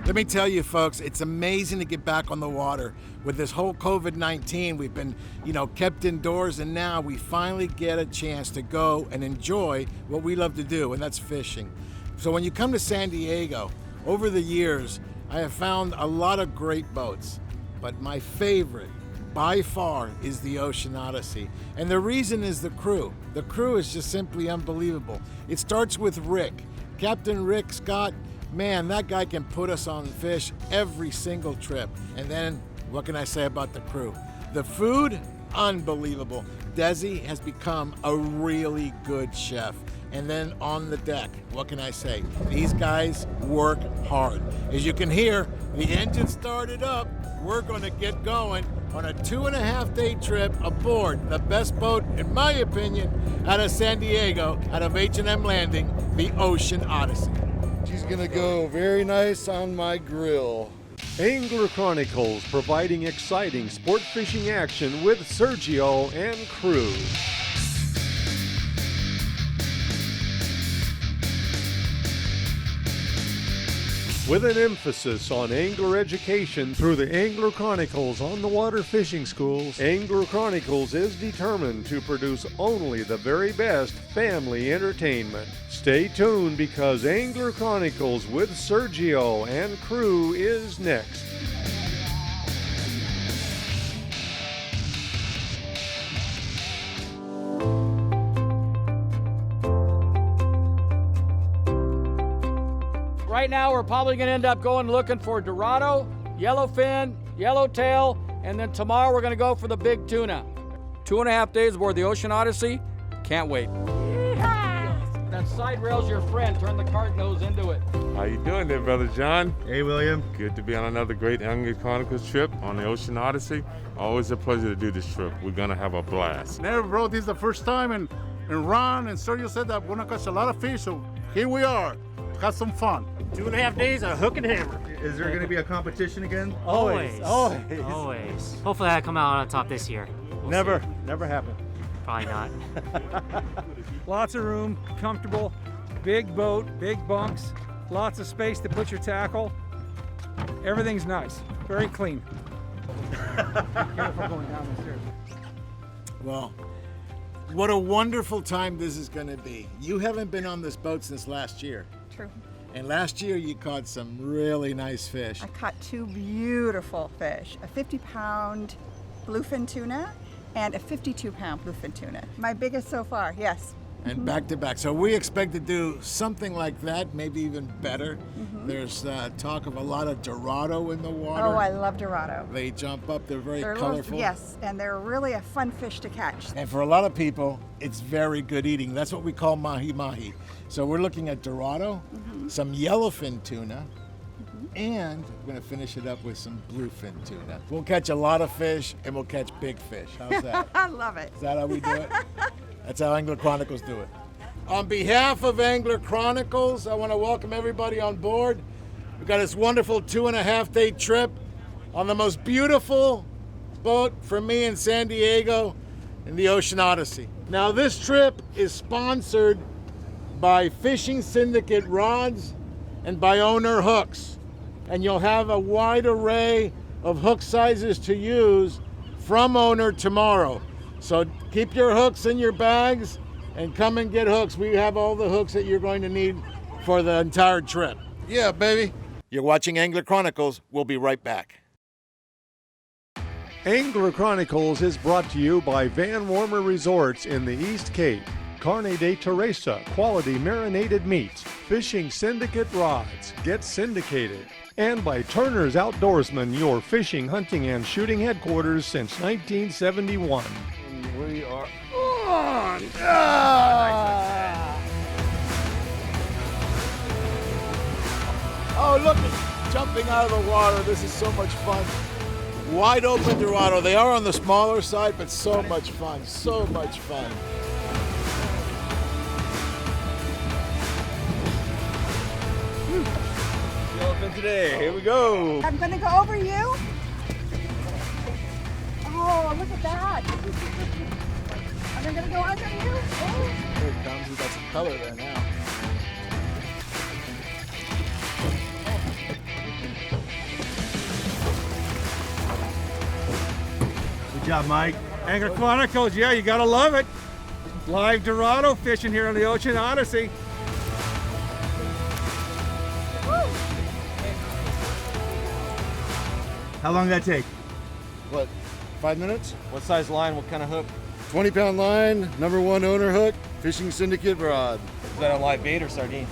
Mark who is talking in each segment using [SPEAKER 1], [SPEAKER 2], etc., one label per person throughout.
[SPEAKER 1] Let me tell you, folks, it's amazing to get back on the water. With this whole COVID-19, we've been, kept indoors, and now we finally get a chance to go and enjoy what we love to do, and that's fishing. So when you come to San Diego, over the years, I have found a lot of great boats, but my favorite, by far, is the Ocean Odyssey. And the reason is the crew. The crew is just simply unbelievable. It starts with Rick. Captain Rick Scott. Man, that guy can put us on fish every single trip. And then, what can I say about the crew? The food, unbelievable. Desi has become a really good chef. And then on the deck, what can I say? These guys work hard. As you can hear, the engine started up. We're gonna get going on a 2.5-day trip aboard the best boat, in my opinion, out of San Diego, out of H&M Landing, the Ocean Odyssey.
[SPEAKER 2] She's gonna go very nice on my grill.
[SPEAKER 3] Angler Chronicles, providing exciting sport fishing action with Sergio and crew. With an emphasis on angler education through the Angler Chronicles on the water fishing schools, Angler Chronicles is determined to produce only the very best family entertainment. Stay tuned because Angler Chronicles with Sergio and crew is next.
[SPEAKER 4] Right now, we're probably going to end up going looking for Dorado, yellowfin, yellowtail, and then tomorrow we're going to go for the big tuna. 2.5 days aboard the Ocean Odyssey. Can't wait. Yeehaw! That side rail's your friend. Turn the cart nose into it.
[SPEAKER 5] How you doing there, Brother John?
[SPEAKER 6] Hey, William.
[SPEAKER 5] Good to be on another great Angler Chronicles trip on the Ocean Odyssey. Always a pleasure to do this trip. We're going to have a blast.
[SPEAKER 6] Never bro, this is the first time, and Ron and Sergio said that we're going to catch a lot of fish, so here we are. Have some fun.
[SPEAKER 4] 2.5 days of hook and hammer.
[SPEAKER 7] Is there going to be a competition again?
[SPEAKER 8] Always. Hopefully I come out on top this year.
[SPEAKER 7] Never
[SPEAKER 8] See.
[SPEAKER 7] happened.
[SPEAKER 8] Probably not.
[SPEAKER 9] Lots of room, comfortable, big boat, big bunks, lots of space to put your tackle. Everything's nice, very clean. Careful going down the stairs.
[SPEAKER 1] Well, what a wonderful time this is going to be. You haven't been on this boat since last year.
[SPEAKER 10] True.
[SPEAKER 1] And last year you caught some really nice fish.
[SPEAKER 10] I caught 2 beautiful fish, a 50-pound bluefin tuna and a 52-pound bluefin tuna. My biggest so far, yes.
[SPEAKER 1] And back to back. So we expect to do something like that, maybe even better. There's talk of a lot of Dorado in the water.
[SPEAKER 10] Oh, I love Dorado.
[SPEAKER 1] They jump up, they're very
[SPEAKER 10] They're
[SPEAKER 1] colorful.
[SPEAKER 10] yes, and they're really a fun fish to catch.
[SPEAKER 1] And for a lot of people, it's very good eating. That's what we call mahi-mahi. So we're looking at Dorado, some yellowfin tuna, and we're going to finish it up with some bluefin tuna. We'll catch a lot of fish, and we'll catch big fish. How's that?
[SPEAKER 10] I love it.
[SPEAKER 1] Is that how we do it? That's how Angler Chronicles do it. On behalf of Angler Chronicles, I want to welcome everybody on board. We've got this wonderful 2.5-day trip on the most beautiful boat for me in San Diego in the Ocean Odyssey. Now, this trip is sponsored by Fishing Syndicate Rods and by Owner Hooks. And you'll have a wide array of hook sizes to use from Owner tomorrow. So keep your hooks in your bags and come and get hooks. We have all the hooks that you're going to need for the entire trip. Yeah, baby. You're watching Angler Chronicles. We'll be right back.
[SPEAKER 3] Angler Chronicles is brought to you by Van Warmer Resorts in the East Cape, Carne de Teresa, quality marinated meats, Fishing Syndicate Rods, get syndicated, and by Turner's Outdoorsman, your fishing, hunting, and shooting headquarters since 1971.
[SPEAKER 1] We are on. Oh, look at jumping out of the water. This is so much fun. Wide open Dorado. They are on the smaller side, but so much fun. So much fun.
[SPEAKER 7] Yellowfin today. Here we go.
[SPEAKER 10] I'm going to go over you. Oh, look at that. Are they going to go under you? Oh.
[SPEAKER 1] Here it comes. We've got some color there now.
[SPEAKER 7] job, Mike.
[SPEAKER 9] Angler Chronicles, yeah, you gotta love it. Live Dorado fishing here on the Ocean Odyssey.
[SPEAKER 7] How long did that take?
[SPEAKER 2] What, 5 minutes?
[SPEAKER 7] What size line? What kind of hook?
[SPEAKER 2] 20-pound line, #1 owner hook, Fishing Syndicate rod.
[SPEAKER 7] Is that a live bait or sardine?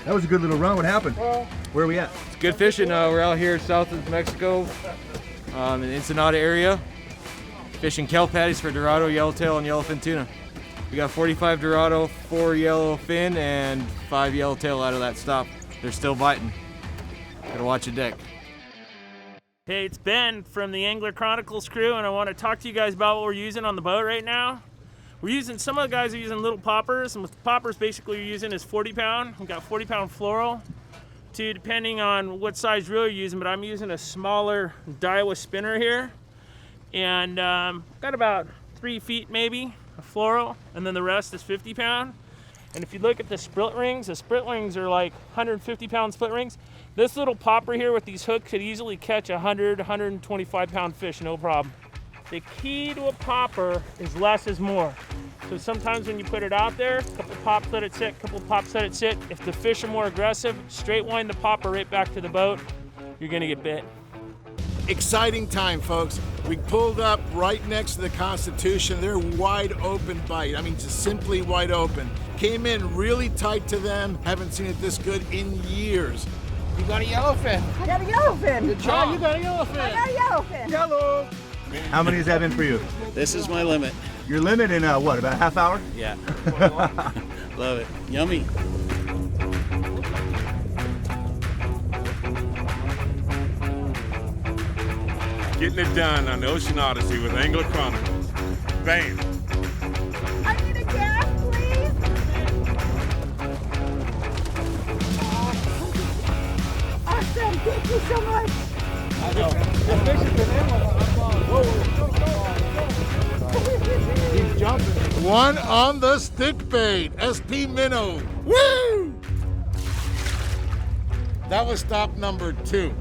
[SPEAKER 7] That was a good little run. What happened? Where are we at?
[SPEAKER 11] It's good fishing. We're out here south of Mexico, in the Ensenada area, fishing kelp patties for Dorado, yellowtail, and yellowfin tuna. We got 45 Dorado, 4 yellowfin, and 5 yellowtail out of that stop. They're still biting. Gotta watch the deck.
[SPEAKER 12] Hey, it's Ben from the Angler Chronicles crew, and I want to talk to you guys about what we're using on the boat right now. We're using, some of the guys are using little poppers, and with the poppers basically you're using is 40-pound. We've got 40-pound fluoro, to depending on what size reel you're using, but I'm using a smaller Daiwa spinner here. And got about 3 feet maybe of fluoro, and then the rest is 50-pound. And if you look at the split rings are like 150-pound split rings. This little popper here with these hooks could easily catch 100, 125-pound fish, no problem. The key to a popper is less is more. So sometimes when you put it out there, a couple pops let it sit, couple pops let it sit. If the fish are more aggressive, straight wind the popper right back to the boat, you're gonna get bit.
[SPEAKER 1] Exciting time, folks. We pulled up right next to the Constitution. They're wide open bite. I mean, just simply wide open. Came in really tight to them. Haven't seen it this good in years.
[SPEAKER 4] You got a yellowfin.
[SPEAKER 10] I got a yellowfin.
[SPEAKER 4] Good job. You got a yellowfin.
[SPEAKER 10] I got a yellowfin.
[SPEAKER 4] Yellow.
[SPEAKER 7] How many has that been for you?
[SPEAKER 13] This is my limit.
[SPEAKER 7] Your limit in what, about a half hour?
[SPEAKER 13] Yeah. Love it. Yummy.
[SPEAKER 5] Getting it done on the Ocean Odyssey with Angler Chronicles. Bam!
[SPEAKER 10] I need a gas, please. Awesome. Thank you so much.
[SPEAKER 1] I know. He's jumping. One on the stick bait. SP Minnow. Woo! That was stop number 2.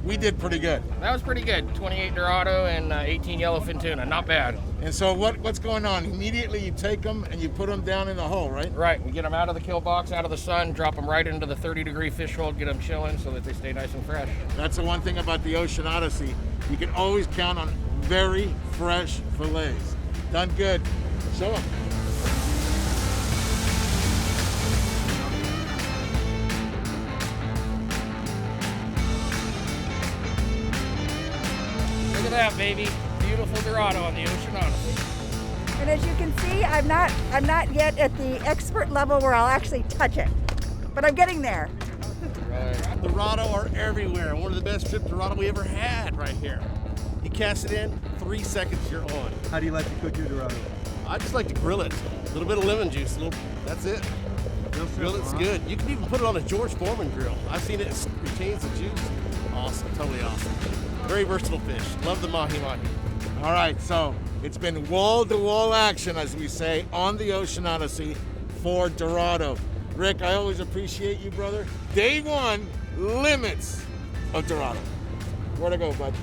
[SPEAKER 1] We did pretty good.
[SPEAKER 4] That was pretty good. 28 Dorado and 18 yellowfin tuna. Not bad.
[SPEAKER 1] And so what's going on? Immediately you take them and you put them down in the hole, right?
[SPEAKER 4] Right. We get them out of the kill box, out of the sun, drop them right into the 30-degree fish hole, get them chilling so that they stay nice and fresh.
[SPEAKER 1] That's the one thing about the Ocean Odyssey. You can always count on very fresh fillets. Done good. Show them.
[SPEAKER 4] Look at that, baby. Beautiful Dorado on the Ocean Odyssey.
[SPEAKER 10] And as you can see, I'm not yet at the expert level where I'll actually touch it, but I'm getting there.
[SPEAKER 13] Right. Dorado are everywhere. One of the best trip Dorado we ever had right here. You cast it in, 3 seconds, you're on.
[SPEAKER 7] How do you like to cook your Dorado?
[SPEAKER 13] I just like to grill it. A little bit of lemon juice, that's it. Grill it's good. You can even put it on a George Foreman grill. I've seen it retains the juice. Awesome, totally awesome. Very versatile fish. Love the mahi-mahi.
[SPEAKER 1] All right, so it's been wall-to-wall action, as we say, on the Ocean Odyssey for Dorado. Rick, I always appreciate you, brother. Day 1, limits of Dorado. Where'd I go, bud?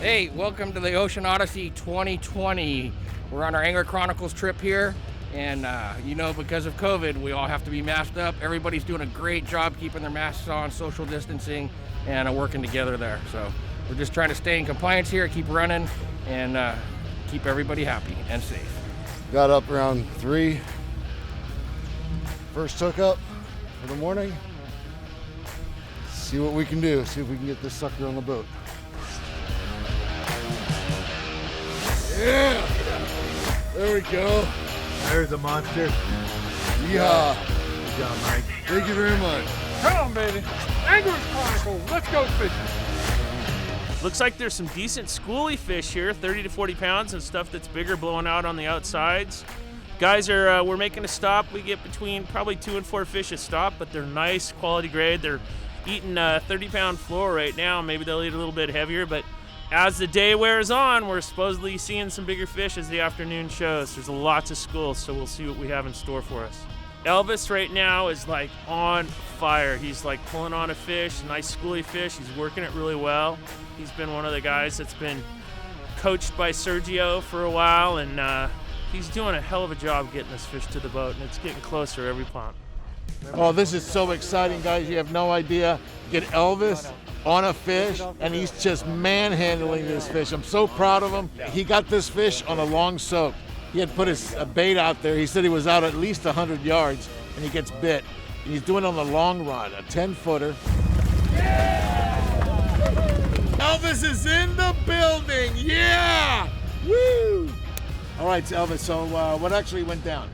[SPEAKER 4] Hey, welcome to the Ocean Odyssey 2020. We're on our Angler Chronicles trip here, and because of COVID, we all have to be masked up. Everybody's doing a great job keeping their masks on, social distancing, and working together there. So we're just trying to stay in compliance here, keep running, and keep everybody happy and safe.
[SPEAKER 2] Got up around 3. First hookup for the morning. See what we can do. See if we can get this sucker on the boat. Yeah! There we go.
[SPEAKER 7] There's a monster.
[SPEAKER 2] Yeehaw.
[SPEAKER 7] Good job, Mike.
[SPEAKER 2] Thank you very much.
[SPEAKER 9] Come on, baby. Angler Chronicles, let's go fishing.
[SPEAKER 12] Looks like there's some decent schoolie fish here, 30 to 40 pounds, and stuff that's bigger blowing out on the outsides. Guys we're making a stop. We get between probably 2 and 4 fish a stop, but they're nice quality grade. They're eating 30-pound fluoro right now. Maybe they'll eat a little bit heavier, but as the day wears on, we're supposedly seeing some bigger fish as the afternoon shows. There's lots of schools, so we'll see what we have in store for us. Elvis right now is like on fire. He's like pulling on a fish, nice schoolie fish. He's working it really well. He's been one of the guys that's been coached by Sergio for a while, and he's doing a hell of a job getting this fish to the boat, and it's getting closer every pump.
[SPEAKER 1] Oh, this is so exciting, guys. You have no idea. Get Elvis on a fish, and he's just manhandling this fish. I'm so proud of him. He got this fish on a long soak. He had put his bait out there. He said he was out at least 100 yards, and he gets bit. And he's doing it on the long rod, a 10-footer. Elvis is in the building, yeah! Woo! All right, Elvis, so what actually went down?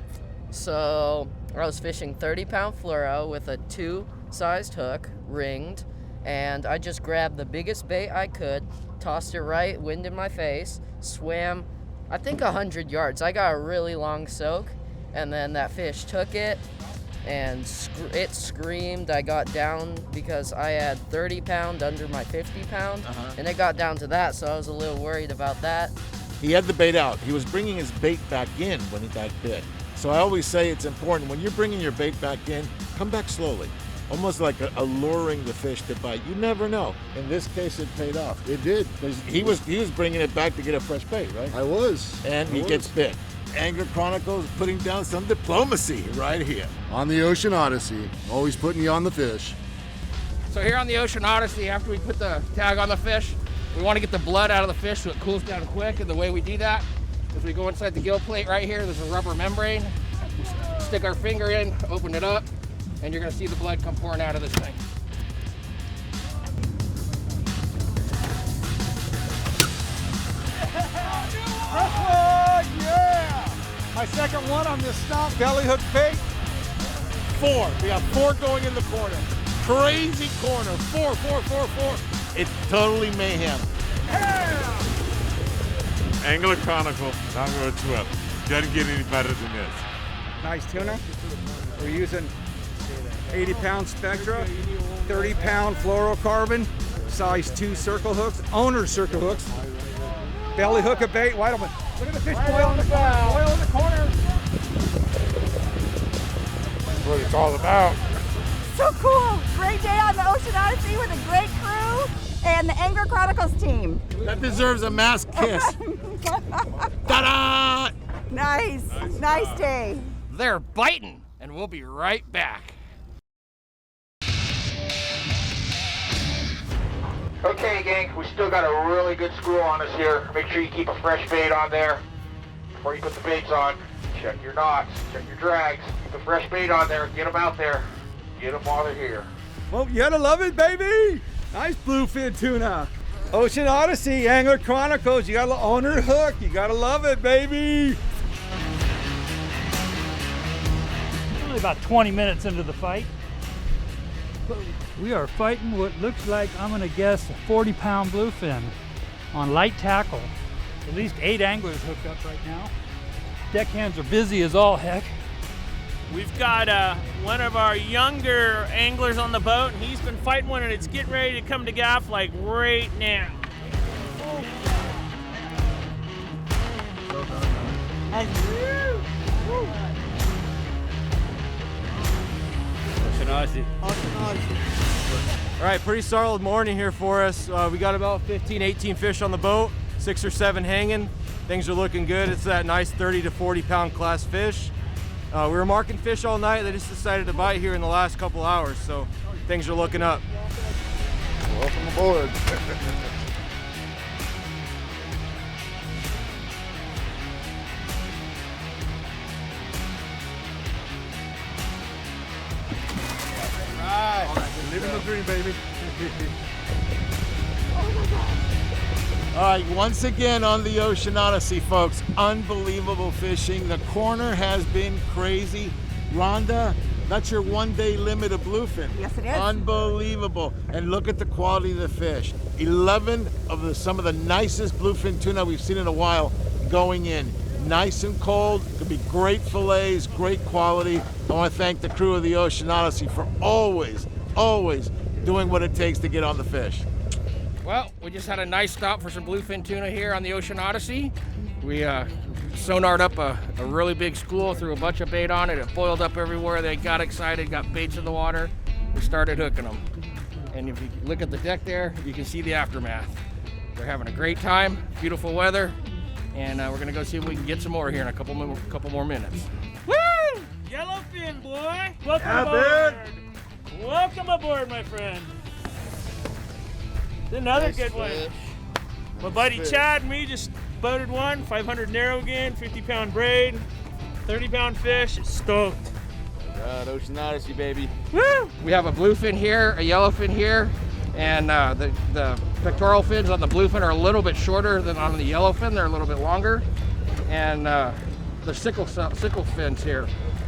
[SPEAKER 14] So I was fishing 30-pound fluoro with a 2-sized hook, ringed, and I just grabbed the biggest bait I could, tossed it right, wind in my face, swam, I think 100 yards. I got a really long soak, and then that fish took it, and it screamed. I got down because I had 30-pound under my 50-pound, and it got down to that, so I was a little worried about that.
[SPEAKER 1] He had the bait out. He was bringing his bait back in when he got bit. So I always say it's important, when you're bringing your bait back in, come back slowly. Almost like alluring the fish to bite. You never know. In this case, it paid off.
[SPEAKER 2] It did.
[SPEAKER 1] He was bringing it back to get a fresh bait, right?
[SPEAKER 2] I was.
[SPEAKER 1] And he gets bit. Angler Chronicles putting down some diplomacy right here.
[SPEAKER 2] On the Ocean Odyssey, always putting you on the fish.
[SPEAKER 15] So here on the Ocean Odyssey, after we put the tag on the fish, we want to get the blood out of the fish so it cools down quick, and the way we do that is we go inside the gill plate right here. There's a rubber membrane. We stick our finger in, open it up, and you're going to see the blood come pouring out of this thing.
[SPEAKER 9] Yeah! My second one on this stomp belly hook bait.
[SPEAKER 1] 4. We got 4 going in the corner. Crazy corner. 4, 4, 4, 4. It's totally mayhem.
[SPEAKER 9] Yeah!
[SPEAKER 5] Angler Chronicles, not going to trip. Doesn't get any better than this.
[SPEAKER 9] Nice tuna. We're using 80-pound Spectra, 30-pound fluorocarbon, size 2 circle hooks, owner circle hooks, belly hook a bait, wide open. Look at the fish boil in the corner, boil in the corner.
[SPEAKER 5] That's what it's all about.
[SPEAKER 10] So cool. Great day on the Ocean Odyssey with a great crew and the Angler Chronicles team.
[SPEAKER 1] That deserves a mass kiss. Ta-da!
[SPEAKER 10] Nice day.
[SPEAKER 15] They're biting, and we'll be right back.
[SPEAKER 16] Okay, gang, we still got a really good screw on us here. Make sure you keep a fresh bait on there before you put the baits on. Check your knots, check your drags, keep a fresh bait on there, get them out there. Get them while they're here.
[SPEAKER 9] Well, you gotta love it, baby. Nice bluefin tuna. Ocean Odyssey, Angler Chronicles, you got an owner hook. You gotta love it, baby.
[SPEAKER 17] Only about 20 minutes into the fight. We are fighting what looks like, I'm gonna guess, a 40-pound bluefin on light tackle. At least 8 anglers hooked up right now. Deckhands are busy as all heck.
[SPEAKER 12] We've got one of our younger anglers on the boat, and he's been fighting one, and it's getting ready to come to gaff like right now.
[SPEAKER 11] Ocean Odyssey. All right, pretty solid morning here for us. We got about 15, 18 fish on the boat, 6 or 7 hanging. Things are looking good. It's that nice 30 to 40-pound class fish. We were marking fish all night. They just decided to bite here in the last couple hours, so things are looking up.
[SPEAKER 2] Welcome aboard.
[SPEAKER 6] Living the dream, baby.
[SPEAKER 1] All right, once again on the Ocean Odyssey, folks, unbelievable fishing. The corner has been crazy. Rhonda, That's your 1 day limit of bluefin.
[SPEAKER 10] Yes, it is.
[SPEAKER 1] Unbelievable. And look at the quality of the fish. 11 of some of the nicest bluefin tuna we've seen in a while going in. Nice and cold, could be great fillets, great quality. I want to thank the crew of the Ocean Odyssey for always doing what it takes to get on the fish.
[SPEAKER 15] Well, we just had a nice stop for some bluefin tuna here on the Ocean Odyssey. We sonar'd up a really big school, threw a bunch of bait on it. It boiled up everywhere. They got excited, got baits in the water. We started hooking them. And if you look at the deck there, you can see the aftermath. They're having a great time, beautiful weather, and we're gonna go see if we can get some more here in a couple more minutes.
[SPEAKER 12] Woo! Yellowfin, boy! Welcome aboard! Welcome aboard, my friend. Another good one. My buddy Chad and me just boated one, 500 narrow again, 50-pound braid, 30-pound fish. Stoked.
[SPEAKER 11] God, Ocean Odyssey, baby.
[SPEAKER 15] Woo! We have a bluefin here, a yellowfin here, and the pectoral fins on the bluefin are a little bit shorter than on the yellowfin. They're a little bit longer, and the sickle fins here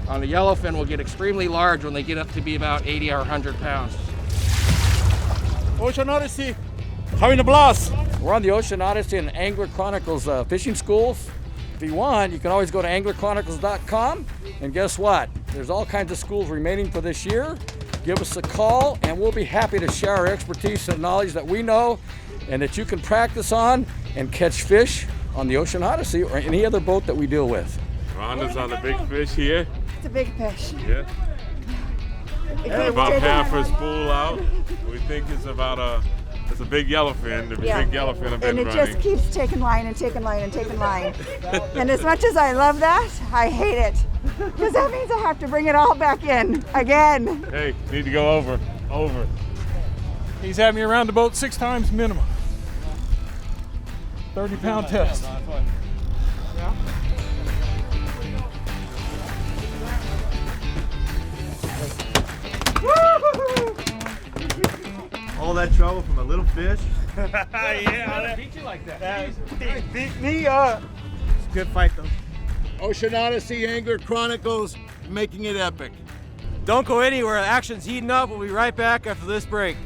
[SPEAKER 15] on the yellowfin will get extremely large when they get up to be about 80 or 100 pounds.
[SPEAKER 4] Ocean Odyssey, having a blast. We're on the Ocean Odyssey and Angler Chronicles fishing schools. If you want, you can always go to anglerchronicles.com, and guess what? There's all kinds of schools remaining for this year. Give us a call, and we'll be happy to share our expertise and knowledge that we know and that you can practice on and catch fish on the Ocean Odyssey or any other boat that we deal with.
[SPEAKER 5] Rhonda's on the big fish here.
[SPEAKER 10] It's a big fish.
[SPEAKER 5] Yeah. About half a spool out. We think it's about it's a big yellowfin. The big yellowfin have been
[SPEAKER 10] and it
[SPEAKER 5] running.
[SPEAKER 10] just keeps taking line and taking line and taking line. And as much as I love that, I hate it. Because that means I have to bring it all back in again.
[SPEAKER 5] Hey, need to go over.
[SPEAKER 17] He's had me around the boat 6 times minimum. 30-pound test.
[SPEAKER 7] All that trouble from a little fish?
[SPEAKER 12] Yeah.
[SPEAKER 15] Beat you like that.
[SPEAKER 1] Beat me up.
[SPEAKER 7] It's a good fight, though.
[SPEAKER 1] Ocean Odyssey, Angler Chronicles, making it epic.
[SPEAKER 11] Don't go anywhere. The action's heating up. We'll be right back after this break.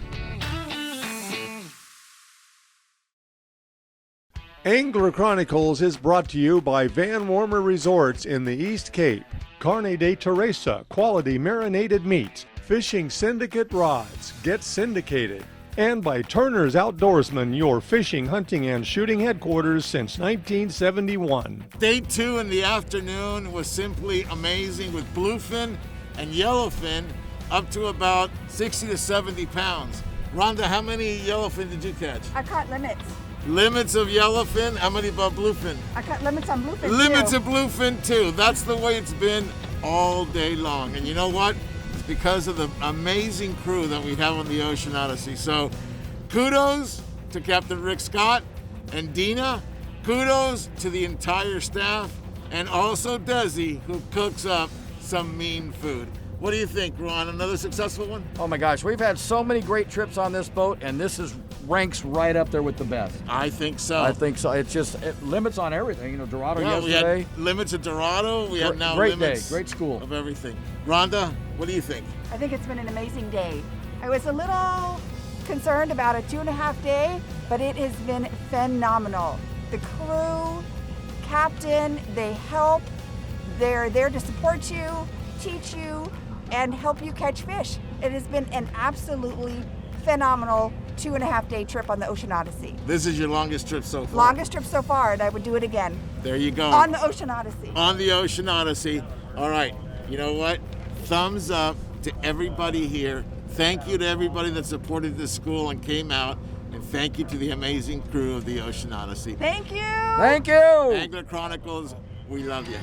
[SPEAKER 3] Angler Chronicles is brought to you by Van Warmer Resorts in the East Cape, Carne de Teresa quality marinated meats, Fishing Syndicate rods, get syndicated, and by Turner's Outdoorsman, your fishing, hunting, and shooting headquarters since 1971.
[SPEAKER 1] Day 2 in the afternoon was simply amazing with bluefin and yellowfin up to about 60 to 70 pounds. Rhonda, how many yellowfin did you catch?
[SPEAKER 10] I caught limits.
[SPEAKER 1] Limits of yellowfin. How many about bluefin?
[SPEAKER 10] I caught limits on bluefin
[SPEAKER 1] Limits
[SPEAKER 10] too.
[SPEAKER 1] of bluefin too. That's the way it's been all day long. And you know what? It's because of the amazing crew that we have on the Ocean Odyssey. So kudos to Captain Rick Scott and Dina. Kudos to the entire staff, and also Desi, who cooks up some mean food. What do you think, Ron? Another successful one?
[SPEAKER 4] Oh my gosh, we've had so many great trips on this boat, and this ranks right up there with the best.
[SPEAKER 1] I think so.
[SPEAKER 4] I think so. It's just limits on everything. You know, Dorado
[SPEAKER 1] Well,
[SPEAKER 4] yesterday.
[SPEAKER 1] we had limits of Dorado. We have now
[SPEAKER 4] great
[SPEAKER 1] limits
[SPEAKER 4] day, great school
[SPEAKER 1] of everything. Rhonda, what do you think?
[SPEAKER 10] I think it's been an amazing day. I was a little concerned about a 2.5 day, but it has been phenomenal. The crew, captain, they help. They're there to support you, teach you, and help you catch fish. It has been an absolutely phenomenal 2.5 day trip on the Ocean Odyssey.
[SPEAKER 1] This is your longest trip so far.
[SPEAKER 10] Longest trip so far, and I would do it again.
[SPEAKER 1] There you go.
[SPEAKER 10] On the Ocean Odyssey.
[SPEAKER 1] On the Ocean Odyssey. All right, you know what? Thumbs up to everybody here. Thank you to everybody that supported this school and came out. And thank you to the amazing crew of the Ocean Odyssey.
[SPEAKER 10] Thank you.
[SPEAKER 4] Thank you.
[SPEAKER 1] Angler Chronicles, we love you.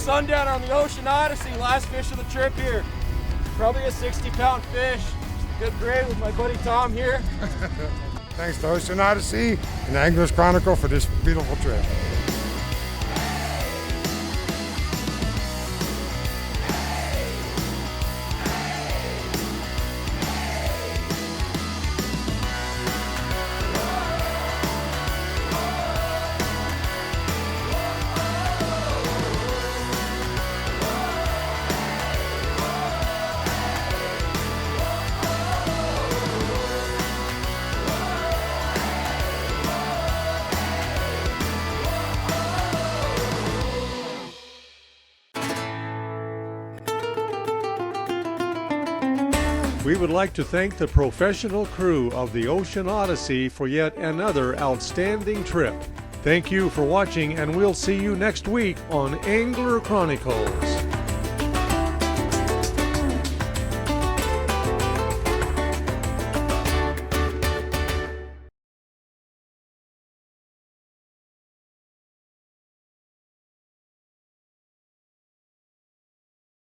[SPEAKER 11] sundown on the Ocean Odyssey, last fish of the trip here. Probably a 60-pound fish. Good grade with my buddy Tom here.
[SPEAKER 2] Thanks to Ocean Odyssey and Angler's Chronicle for this beautiful trip.
[SPEAKER 3] We would like to thank the professional crew of the Ocean Odyssey for yet another outstanding trip. Thank you for watching, and we'll see you next week on Angler Chronicles.